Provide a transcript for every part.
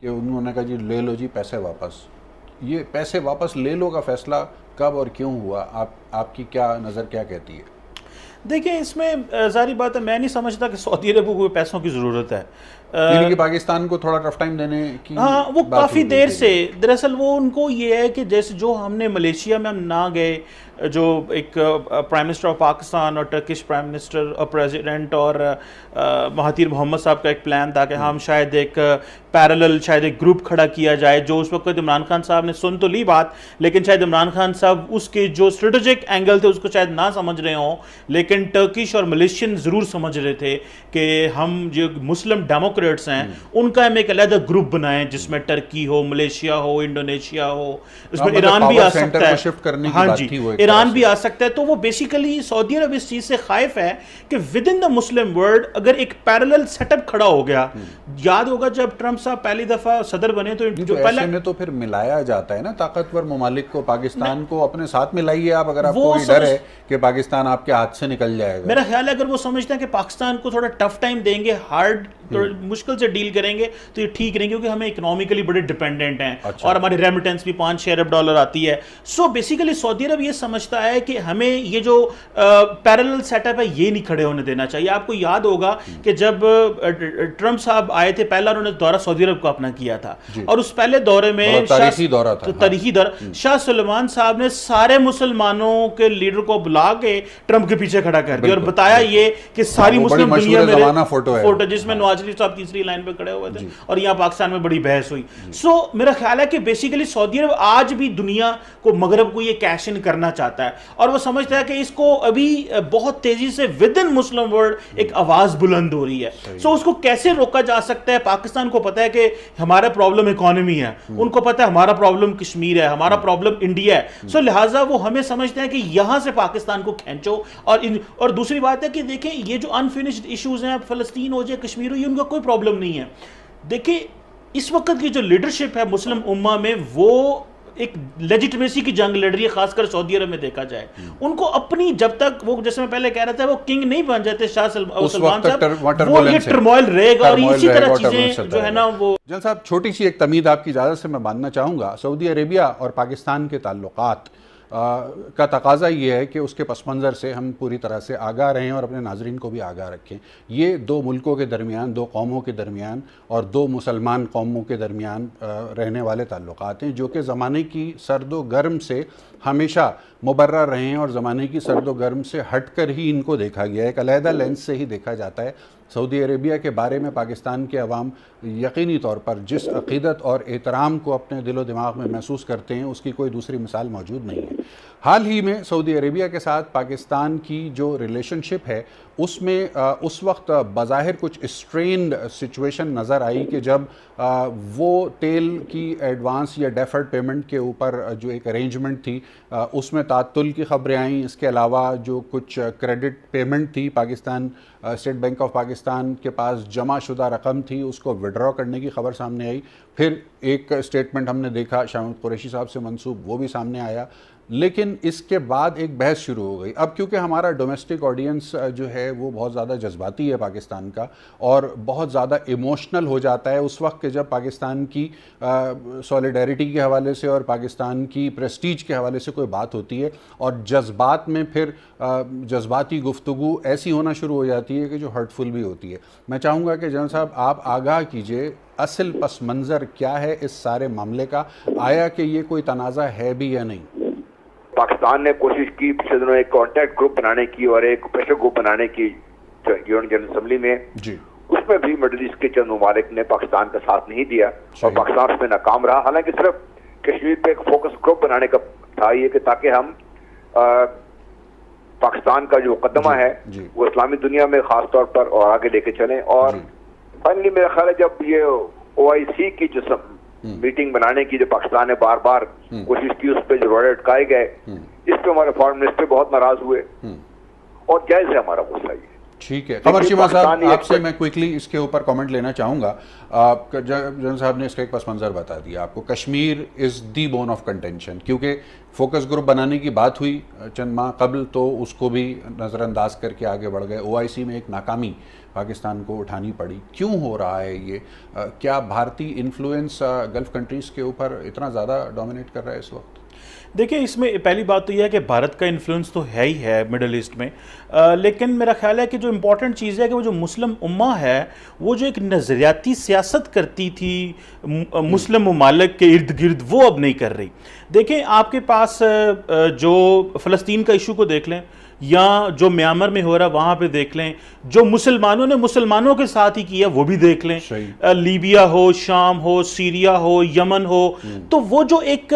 कि उन्होंने कहा जी ले लो जी पैसे वापस। ये पैसे वापस ले लो का फैसला कब और क्यों हुआ? आपकी क्या नज़र क्या कहती है? देखिए, इसमें ज़ाहिर बात है, मैं नहीं समझता कि सऊदी अरब को पैसों की ज़रूरत है। यानी कि पाकिस्तान को थोड़ा टफ टाइम देने की हाँ, वो बात काफ़ी हुई देर बेसिकली। से, दरअसल वो उनको ये है कि जैसे जो हमने मलेशिया में हम ना गए, जो एक प्राइम मिनिस्टर ऑफ पाकिस्तान और टर्किश प्राइम मिनिस्टर और प्रेसिडेंट और महातीर मोहम्मद साहब का एक प्लान था कि हम शायद एक पैरेलल शायद एक ग्रुप खड़ा किया जाए, जो उस वक्त इमरान खान साहब ने सुन तो ली बात, लेकिन शायद इमरान खान साहब उसके जो स्ट्रेटेजिक एंगल थे उसको शायद ना समझ रहे हों, लेकिन टर्किश और मलेशियन ज़रूर समझ रहे थे कि हम जो मुस्लिम डेमोक्रेट्स हैं उनका हम एक अलग ग्रुप बनाएं जिसमें टर्की हो, मलेशिया हो, इंडोनेशिया हो, इसमें ईरान भी आ सकता है। शिफ्ट करने की हाँ बात जी, थी वो एक ईरान तरह भी से। आ सकता है। तो वो बेसिकली सऊदी अरब इस चीज़ से खाइफ है कि with in the Muslim world अगर एक पैरेलल सेटअप खड़ा हो गया, याद होगा जब ट्रंप साहब पहली दफ़ा सदर बने तो नहीं, जो तो पहला ऐसे में तो फिर मिलाया जाता है ना ताकतवर ममालिक को, पाकिस्तान को अपने साथ मिलाइए आप, अगर आपको वो कोई डर है कि पाकिस्तान आपके हाथ से निकल जाएगा। मेरा ख्याल है अगर वो समझते हैं कि पाकिस्तान को थोड़ा टफ टाइम देंगे, हार्ड मुश्किल से डील करेंगे, तो ये ठीक रहेंगे, क्योंकि हमें इकोनॉमिकली बड़े डिपेंडेंट हैं। अच्छा। और हमारी रेमिटेंस भी 5-6 अरब डॉलर आती है। सो बेसिकली सऊदी अरब ये समझता है कि हमें ये जो पैरेलल सेटअप है ये नहीं खड़े होने देना चाहिए। आपको याद होगा कि जब ट्रंप साहब आए थे, पहला उन्होंने दौरा सऊदी अरब को अपना किया था, और उस पहले दौरे में तारीखी दौरा था। तारीखी दौरा, शाह सुलेमान साहब ने सारे मुसलमानों के लीडर को बुला के ट्रंप के पीछे खड़ा कर दिया और बताया ये कि सारी मुस्लिम दुनिया में फोटो जिसमें नवाज शरीफ साहब तीसरी लाइन पे खड़े हुए थे और यहाँ पाकिस्तान में बड़ी बहस हुई। सो मेरा ख्याल है कि बेसिकली सऊदी अरब आज भी दुनिया को, मगरब को ये कैश इन करना चाहता है, और वो समझता है कि इसको अभी बहुत तेजी से विद इन मुस्लिम वर्ल्ड एक आवाज बुलंद हो रही है। सो उसको कैसे रोका जा सकता है? पाकिस्तान को पता है कि हमारा प्रॉब्लम इकोनॉमी है, उनको पता है हमारा प्रॉब्लम कश्मीर है, हमारा प्रॉब्लम इंडिया है। सो लिहाजा वो हमें समझते हैं कि यहां से पाकिस्तान को खींचो। और दूसरी बात है कि देखें, ये जो अनफिनिश्ड इश्यूज हैं, फलस्तीन हो जाए, कश्मीर हो, ये उनका कोई प्रॉब्लम नहीं है। देखिए, इस वक्त की जो लीडरशिप है मुस्लिम उम्मा में, वो एक लेजिटिमेसी की जंग लड़ रही है, खासकर सऊदी अरब में देखा जाए। उनको अपनी, जब तक वो, जैसे मैं पहले कह रहा था, वो किंग नहीं बन जाते शाह सलमान साहब, वो ये टर्मोइल रहेगा और इसी तरह चीजें जो है ना वो। जन साहब, छोटी सी एक तमीद आपकी इजाज़त से मैं बांधना चाहूँगा। सऊदी अरेबिया और पाकिस्तान के ताल्लुकात का तकाजा ये है कि उसके पस मंज़र से हम पूरी तरह से आगाह रहें और अपने नाजरीन को भी आगाह रखें। ये दो मुल्कों के दरमियान, दो कौमों के दरमियान और दो मुसलमान कौमों के दरमियान रहने वाले ताल्लुकात हैं, जो कि ज़माने की सर्द व गर्म से हमेशा मुबर्रा रहे हैं और ज़माने की सर्द व गर्म से हट कर ही इनको देखा गया है, एक अलहदा लेंस से ही देखा जाता है। सऊदी अरेबिया के बारे में पाकिस्तान के अवाम यकीनी तौर पर जिस अक़ीदत और एहतराम को अपने दिलो दिमाग में महसूस करते हैं, उसकी कोई दूसरी मिसाल मौजूद नहीं है। हाल ही में सऊदी अरेबिया के साथ पाकिस्तान की जो रिलेशनशिप है, उसमें उस वक्त बज़ाहिर कुछ स्ट्रेन्ड सिचुएशन नज़र आई कि जब वो तेल की एडवांस या डेफर्ड पेमेंट के ऊपर जो एक अरेंजमेंट थी, उसमें तात्तुल की ख़बरें आईं। इसके अलावा जो कुछ क्रेडिट पेमेंट थी, Pakistan state bank of Pakistan के पास जमा शुदा रकम थी, उसको विड्रॉ करने की खबर सामने आई। फिर एक स्टेटमेंट हमने देखा शाह कुरैशी साहब से मंसूब, वो भी सामने आया। लेकिन इसके बाद एक बहस शुरू हो गई। अब क्योंकि हमारा डोमेस्टिक ऑडियंस जो है वो बहुत ज़्यादा जज्बाती है पाकिस्तान का, और बहुत ज़्यादा इमोशनल हो जाता है उस वक्त के जब पाकिस्तान की सॉलिडेरिटी के हवाले से और पाकिस्तान की प्रेस्टीज के हवाले से कोई बात होती है, और जज्बात में फिर जज्बाती गुफ्तगू ऐसी होना शुरू हो जाती है कि जो हर्टफुल भी होती है। मैं चाहूँगा कि जनरल साहब आप आगाह कीजिए, असल पस मंज़र क्या है इस सारे मामले का? आया कि ये कोई तनाज़ा है भी या नहीं? पाकिस्तान ने कोशिश की पिछले दिनों एक कॉन्टैक्ट ग्रुप बनाने की और एक प्रेशर ग्रुप बनाने की यूएन जनरल असेंबली में जी। उसमें भी मिडिल ईस्ट के चंद ममालिक ने पाकिस्तान का साथ नहीं दिया और पाकिस्तान उसमें नाकाम रहा। हालांकि सिर्फ कश्मीर पे एक फोकस ग्रुप बनाने का था ये कि ताकि हम पाकिस्तान का जो मुकदमा है वो इस्लामी दुनिया में खास तौर पर और आगे लेके चलें। और फाइनली मेरा ख्याल है जब ये OIC की जो मीटिंग बनाने की जो पाकिस्तान ने बार बार कोशिश की, उस पर जो रोड़े अटकाए गए, इस पे हमारे फॉरेन मिनिस्टर बहुत नाराज हुए और जायज है हमारा गुस्सा। ये ठीक है। कमर शिमा साहब, आपसे मैं क्विकली इसके ऊपर कमेंट लेना चाहूँगा। जनरल साहब ने इसका एक पस मंज़र बता दिया आपको। Kashmir is the bone of contention, क्योंकि फोकस ग्रुप बनाने की बात हुई चंद माह कबल, तो उसको भी नज़रअंदाज करके आगे बढ़ गए। OIC में एक नाकामी पाकिस्तान को उठानी पड़ी। क्यों हो रहा है ये? क्या भारतीय इन्फ्लुएंस गल्फ़ कंट्रीज़ के ऊपर इतना ज़्यादा डोमिनेट कर रहा है इस वक्त? देखिए, इसमें पहली बात तो यह है कि भारत का इन्फ्लुएंस तो है ही है मिडल ईस्ट में, लेकिन मेरा ख्याल है कि जो इम्पोर्टेंट चीज़ है कि वो जो मुस्लिम उम्मा है वो जो एक नज़रियाती सियासत करती थी मुस्लिम ममालिक के इर्द गिर्द, वो अब नहीं कर रही। देखें, आपके पास जो फ़लस्तीन का इशू को देख लें, या जो म्यांमार में हो रहा है वहाँ पे देख लें, जो मुसलमानों ने मुसलमानों के साथ ही किया वो भी देख लें, लीबिया हो, शाम हो, सीरिया हो, यमन हो, तो वो जो एक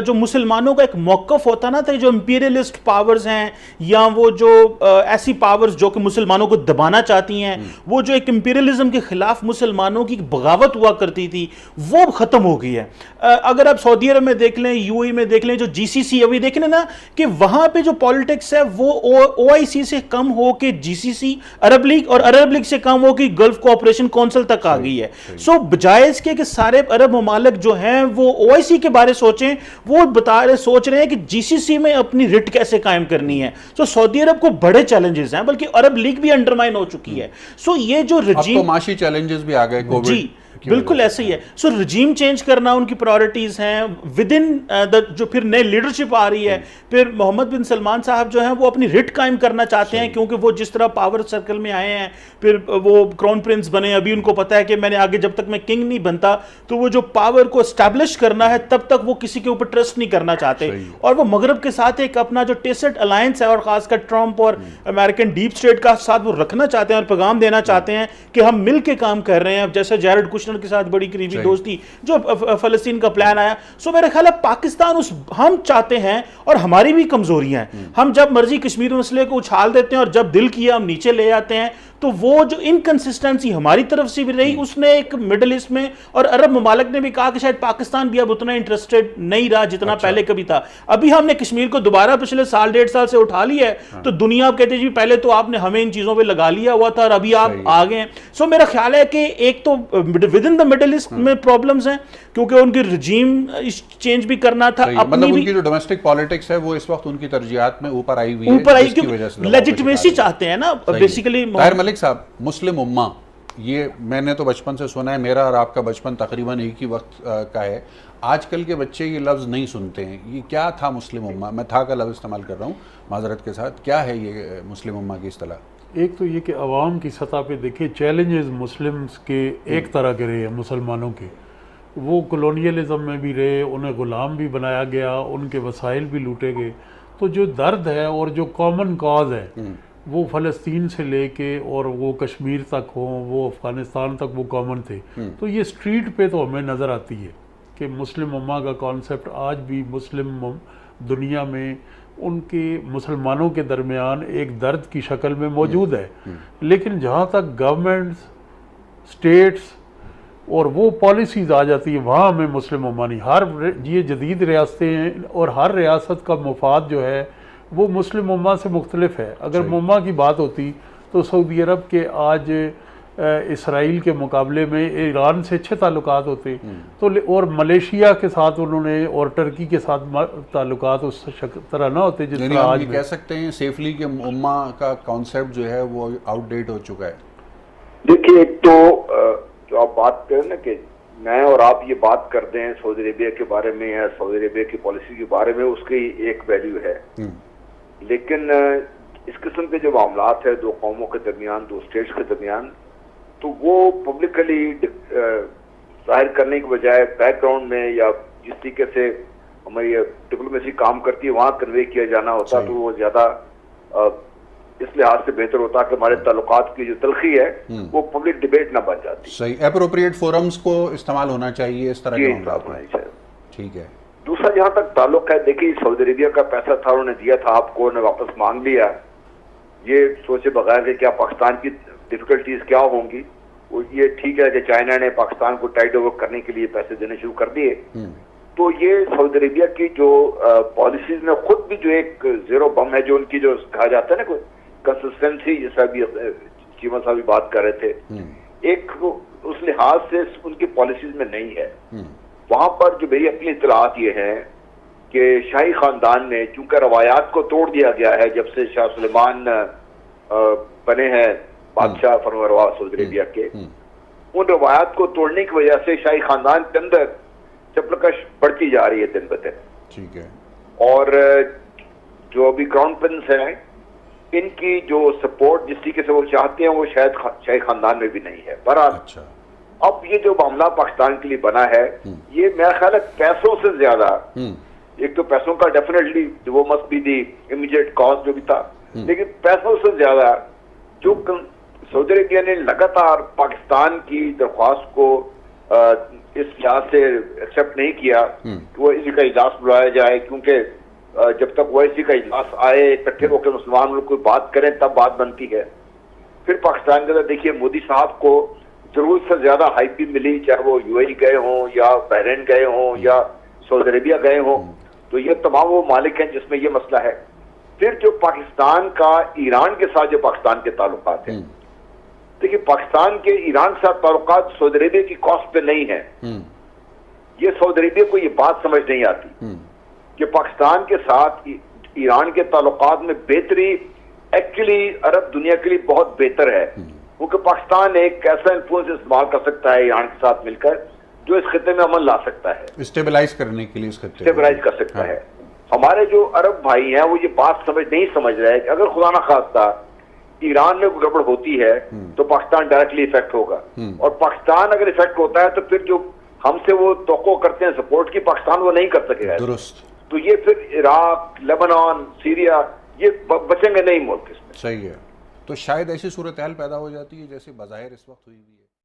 जो मुसलमानों का एक मौक़िफ़ होता ना था, जो इंपीरियलिस्ट पावर्स हैं या वो जो ऐसी पावर्स जो कि मुसलमानों को दबाना चाहती हैं, वो जो एक इंपीरियलिज्म के खिलाफ मुसलमानों की बगावत हुआ करती थी, वो ख़त्म हो गई है। अगर आप सऊदी अरब में देख लें, UAE में देख लें, जो GCC अभी देख लें ना, कि वहाँ पे जो पॉलिटिक्स है वो OIC से कम हो के GCC, अरब लीग, और अरब लीग से कम हो कि गल्फ कोऑपरेशन काउंसिल तक आ गई है। सो बजाय इसके कि सारे अरब ममालिक जो हैं वो OIC के बारे सोचें, वो सोच रहे हैं कि GCC में अपनी रिट कैसे कायम करनी है। सो सऊदी अरब को बड़े चैलेंजेस हैं, बल्कि अरब लीग भी अंडरमाइन हो चुकी है। सो ये जो रजीम, अब तो माशी चैलेंजेस भी आ गए कोविड, बिल्कुल ऐसे ही है। सो रजीम चेंज करना उनकी प्रायोरिटीज हैं विद इन जो फिर नई लीडरशिप आ रही है। फिर मोहम्मद बिन सलमान साहब जो हैं वो अपनी रिट कायम करना चाहते हैं, क्योंकि वो जिस तरह पावर सर्कल में आए हैं, फिर वो क्राउन प्रिंस बने, अभी उनको पता है कि मैंने आगे जब तक मैं किंग नहीं बनता, तो वो जो पावर को एस्टैब्लिश करना है तब तक वो किसी के ऊपर ट्रस्ट नहीं करना चाहते, और वो मगरब के साथ एक अपना जो टेसिट अलायंस है, और खासकर ट्रंप और अमेरिकन डीप स्टेट का साथ वो रखना चाहते हैं और पैगाम देना चाहते हैं कि हम मिल के काम कर रहे हैं। जैसे जैरेड कुशनर के साथ बड़ी करीबी दोस्ती, जो फलस्तीन का प्लान आया। सो मेरा ख्याल है पाकिस्तान हम चाहते हैं, और हमारी भी कमजोरियां हैं, हम जब मर्जी कश्मीर मसले को उछाल देते हैं और जब दिल किया हम नीचे ले आते हैं। तो वो जो इनकंसिस्टेंसी हमारी तरफ से भी रही, उसने एक मिडिल ईस्ट में, और अरब ममालिक ने भी कहा कि शायद पाकिस्तान भी अब उतना इंटरेस्टेड नहीं रहा जितना पहले कभी था। अभी हमने कश्मीर को दोबारा पिछले साल 1.5 साल से उठा लिया है, तो दुनिया कहते जी पहले तो आपने हमें इन चीजों पे लगा लिया हुआ था और अभी आप आ गए हैं। सो मेरा ख्याल है कि एक तो with in the middle east में प्रॉब्लम्स हैं, क्योंकि उनकी रजीम चेंज भी करना था, मतलब उनकी जो डोमेस्टिक पॉलिटिक्स है वो इस वक्त उनकी तरजीहात में ऊपर आई हुई है, ऊपर आई, क्योंकि लेजिटिमेसी चाहते हैं ना बेसिकली। मलिक साहब, मुस्लिम उम्मा, ये मैंने तो बचपन से सुना है, मेरा और आपका बचपन तकरीबन एक ही वक्त का है। आजकल के बच्चे ये लफ्ज़ नहीं सुनते हैं। ये क्या था मुस्लिम उम्मा? मैं था का लफ्ज़ इस्तेमाल कर रहा हूँ माजरत के साथ। क्या है ये मुस्लिम उम्मा की इस्तिलाह? एक तो ये कि अवाम की सतह पे देखिए, चैलेंजेस मुस्लिम्स के एक तरह के रहे हैं, मुसलमानों के। वो कॉलोनियलिज्म में भी रहे, उन्हें ग़ुलाम भी बनाया गया, उनके वसाइल भी लूटे गए। तो जो दर्द है और जो कॉमन कॉज है वो फ़लस्तीन से लेके और वो कश्मीर तक हो, वो अफ़गानिस्तान तक वो कॉमन थे। तो ये स्ट्रीट पे तो हमें नज़र आती है कि मुस्लिम उम्मा का कॉन्सेप्ट आज भी मुस्लिम दुनिया में उनके मुसलमानों के दरमियान एक दर्द की शक्ल में मौजूद है। लेकिन जहाँ तक गवर्नमेंट्स, स्टेट्स और वो पॉलिसीज़ आ जाती है, वहाँ हमें मुस्लिम उम्मा नहीं। ये जदीद रियासतें हैं और हर रियासत का मुफाद जो है वो मुस्लिम उम्मा से मुख्तलिफ है। अगर उम्मा की बात होती तो सऊदी अरब के आज इसराइल के मुकाबले में ईरान से अच्छे ताल्लुकात होते, तो और मलेशिया के साथ उन्होंने और टर्की के साथ ताल्लुकात उस तरह ना होते जिस तरह आज कह सकते हैं सेफली कि उम्मा का कॉन्सेप्ट जो है वो आउटडेट हो चुका है। देखिए, एक तो जो आप बात करें ना कि मैं और आप ये बात करते हैं सऊदी अरेबिया के बारे में या सऊदी अरेबिया की पॉलिसी के बारे में, उसकी एक वैल्यू है। लेकिन इस किस्म के जो मामलात है दो कौमों के दरमियान, दो स्टेट्स के दरमियान, तो वो पब्लिकली जाहिर करने के बजाय बैकग्राउंड में या जिस तरीके से हमारी डिप्लोमेसी काम करती है वहाँ कन्वे किया जाना होता, तो वो ज़्यादा इस लिहाज से बेहतर होता कि हमारे ताल्लुकात की जो तलखी है वो पब्लिक डिबेट ना बन जाती। सही, एप्रोप्रिएट फोरम्स को इस्तेमाल होना चाहिए इस तरह के मामलों। ठीक है। दूसरा, जहाँ तक ताल्लुक है, देखिए सऊदी अरेबिया का पैसा था, उन्होंने दिया था आपको, उन्होंने वापस मांग लिया, ये सोचे बगैर कि क्या पाकिस्तान की डिफिकल्टीज क्या होंगी। ये ठीक है कि चाइना ने पाकिस्तान को टाइड ओवर करने के लिए पैसे देने शुरू कर दिए, तो ये सऊदी अरेबिया की जो पॉलिसीज में खुद भी जो एक जीरो बम है, जो उनकी जो कहा जाता है ना, कंसिस्टेंसी, जैसा भी चीमा साहब भी बात कर रहे थे, एक उस लिहाज से उनकी पॉलिसीज में नहीं है। वहां पर जो मेरी अपनी इतलात ये है कि शाही खानदान ने, चूंकि रवायात को तोड़ दिया गया है जब से शाह सुलेमान बने हैं बादशाह फरमारवा सऊदी अरेबिया के, उन रवायात को तोड़ने की वजह से शाही खानदान के अंदर चपलकश बढ़ती जा रही है दिन ब दिन। ठीक है। और जो अभी क्राउन प्रिंस हैं, इनकी जो सपोर्ट जिस तरीके से वो चाहते हैं वो शायद शाही खानदान में भी नहीं है। बहरहाल अच्छा। अब ये जो मामला पाकिस्तान के लिए बना है, ये मेरा ख्याल है पैसों से ज्यादा, एक तो पैसों का डेफिनेटली वो must be the immediate cause जो भी था, लेकिन पैसों से ज्यादा जो सऊदी अरेबिया ने लगातार पाकिस्तान की दरख्वास्त को इस लिहाज से एक्सेप्ट नहीं किया कि वो इसी का इजलास बुलाया जाए, क्योंकि जब तक वो इसी का इजलास आए, इकट्ठे होकर मुसलमान लोग कोई बात करें तब बात बनती है। फिर पाकिस्तान के अंदर देखिए मोदी साहब को जरूरत से ज्यादा हाइपी मिली, चाहे वो यूएई गए हों या बहरीन गए हों या सऊदी अरेबिया गए हों, तो ये तमाम वो मालिक हैं जिसमें ये मसला है। फिर जो पाकिस्तान का ईरान के साथ जो पाकिस्तान के ताल्लुकात हैं, देखिए पाकिस्तान के ईरान के साथ ताल्लुकात सऊदी अरेबिया की कॉस्ट पे नहीं है। ये सऊदी अरेबिया को ये बात समझ नहीं आती कि पाकिस्तान के साथ ईरान के ताल्लुकात में बेहतरी एक्चुअली अरब दुनिया के लिए बहुत बेहतर है, क्योंकि पाकिस्तान एक ऐसा इन्फ्लुएंस इस्तेमाल कर सकता है ईरान के साथ मिलकर जो इस खिते में अमल ला सकता है, स्टेबलाइज करने के लिए इस खिते स्टेबलाइज कर सकता है। हमारे जो अरब भाई हैं वो ये बात नहीं समझ रहे कि अगर खुदा ना खास्ता ईरान में गड़बड़ होती है तो पाकिस्तान डायरेक्टली इफेक्ट होगा, और पाकिस्तान अगर इफेक्ट होता है तो फिर जो हमसे वो तवक्को करते हैं सपोर्ट की, पाकिस्तान वो नहीं कर सकेगा। दुरुस्त। तो ये फिर इराक, लेबनान, सीरिया, ये बचेंगे नहीं मुल्क इसमें। सही है। तो शायद ऐसी सूरत हाल पैदा हो जाती है जैसे बज़ाहिर इस वक्त हुई है।